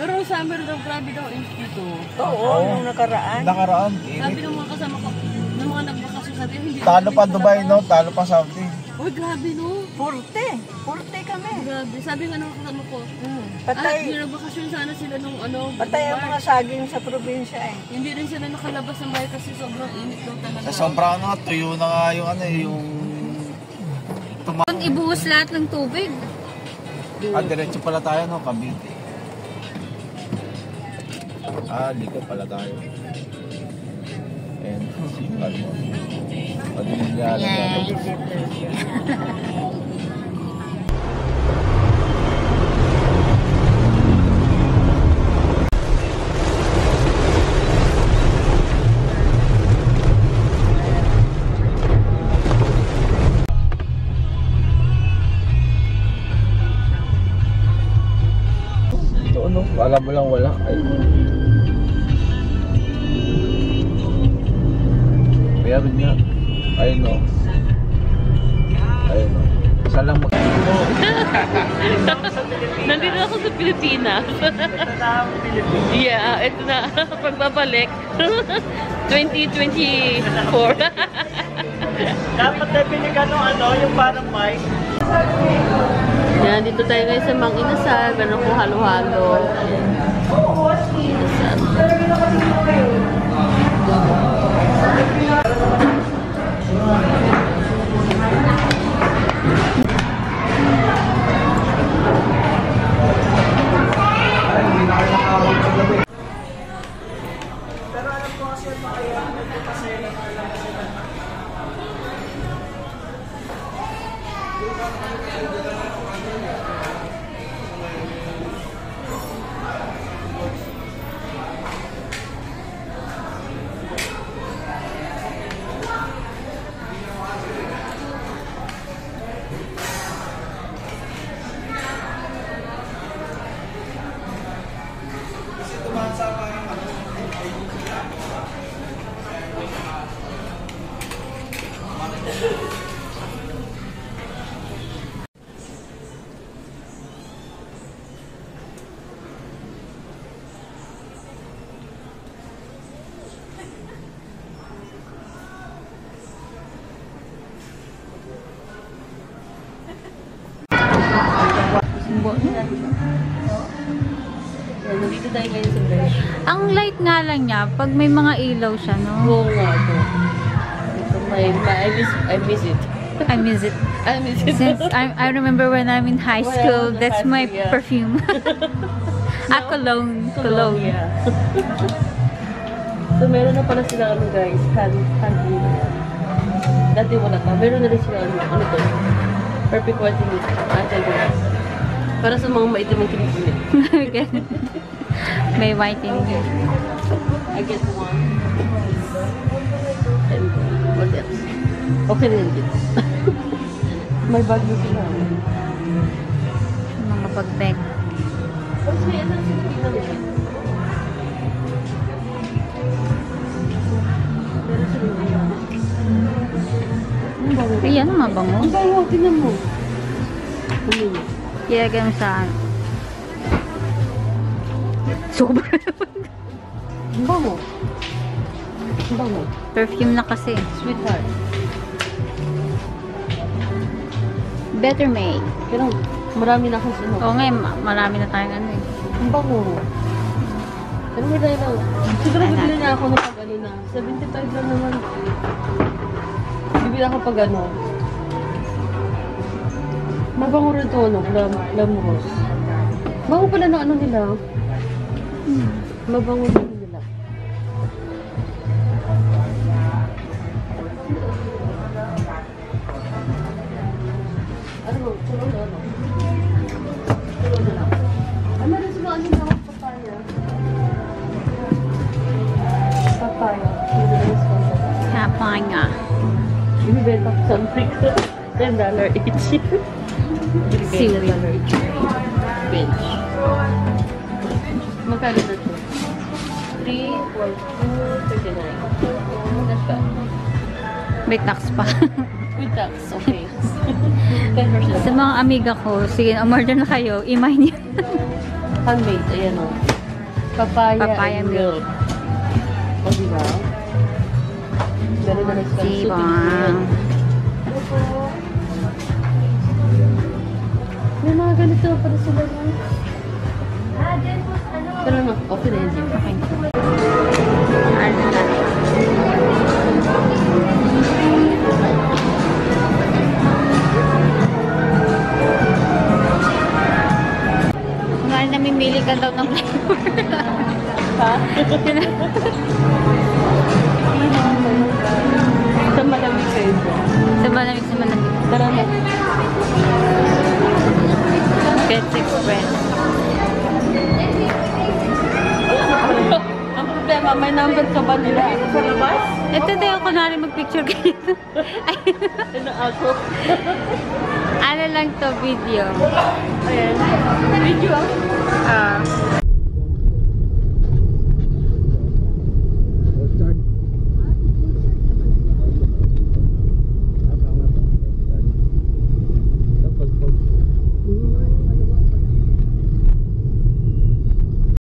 Pero summer daw, grabe daw inch dito. Oo, nung nakaraan. Nakaraan. Sabi ng mga kasama ko, ng mga nagbakasyon sabi, hindi. Talo pa Dubai, no? Talo pa Saudi. Uy, grabe no. Purte kami. Grabe. Sabi nga ng kasama ko, Patay. yung nagbakasyon sana sila nung Patay ang mga saging sa probinsya eh. hindi rin sila nakalabas ng bahay kasi sobrang init daw talaga. Sa sobrang tuyo na nga yung yung... Ibuhos lahat ng tubig. Diretso pala tayo, no? Cavite. Liga pala tayo. And, sipat mo. Padinig niya. Ito, ano? Alam mo lang wala. Ay. Meron nga. Ayun no. Ayun no. Isa lang Nandito ako sa Pilipinas. Yeah, ito na. Pagbabalik. 2024. Dapat na binigyan yung parang mic. Yan, dito tayo ngayon sa Mang Inasal. Meron po halo-halo. Dito tayo ngayon sa Bridge. Ang light nga lang niya, pag may mga ilaw siya, no? Oo nga ito. I miss it. I miss it. I miss it. Since I remember when I'm in high school, that's my perfume. Cologne. Cologne. Yeah. So meron na pala sila guys, hand cream. Dati wala pa. Meron na rin sila ano to. Perfect whitening anti-grass. Para sa mga maitim ang kinikili. Okay. May whitening. I get one. And what else? Okay rin din. May bag na sila. Mga pag-bag. Tapos may ano sila pinag-bag. Ayan, mabango. Ang bango, tinan mo. Kumili. Kaya ganun saan. Sobra. Ang bango. Ang bango. Perfume na kasi. Sweetheart. Better made. Pero marami na akong sunog. Oo nga, marami na tayong ano eh. Ang bango. Pero may tayo lang. Siguro bibili na ako ng pag ano na. 75 lang naman. Bibili ako pag ano. Mabango rin ito, ano, plum rose. Bango pala ng ano nila. Mabango rin nila. Ano mo? Tulong na ano? Tulong na lang. Meron sila ano na papaya. Papaya. Kapanga. Binibenta ko sa Amerika. $10 each. Seaweed. Bench. Magkano na ito? 3, 4, 2, 39. That's bad. May tax pa. With tax, okay. 10%. Sa mga amiga ko, sige, umorder na kayo, i-mine yun. handmade. Ayan o. Papaya, Papaya and milk. O, diba? Very nice. Diba? May mga ganito para sa bago. Pero no, okay na yun. Okay. Ano na? Kung namimili ka daw ng flavor. Ha? Sa malamig kayo. Sa malamig, sa malamig. Tara na. Pets Express. Ang problema, may number ka ba nila? Sa labas? Ito tayo, kunwari mag-picture kayo. Ano ako? Ano lang to, video. Ayan. Video ah.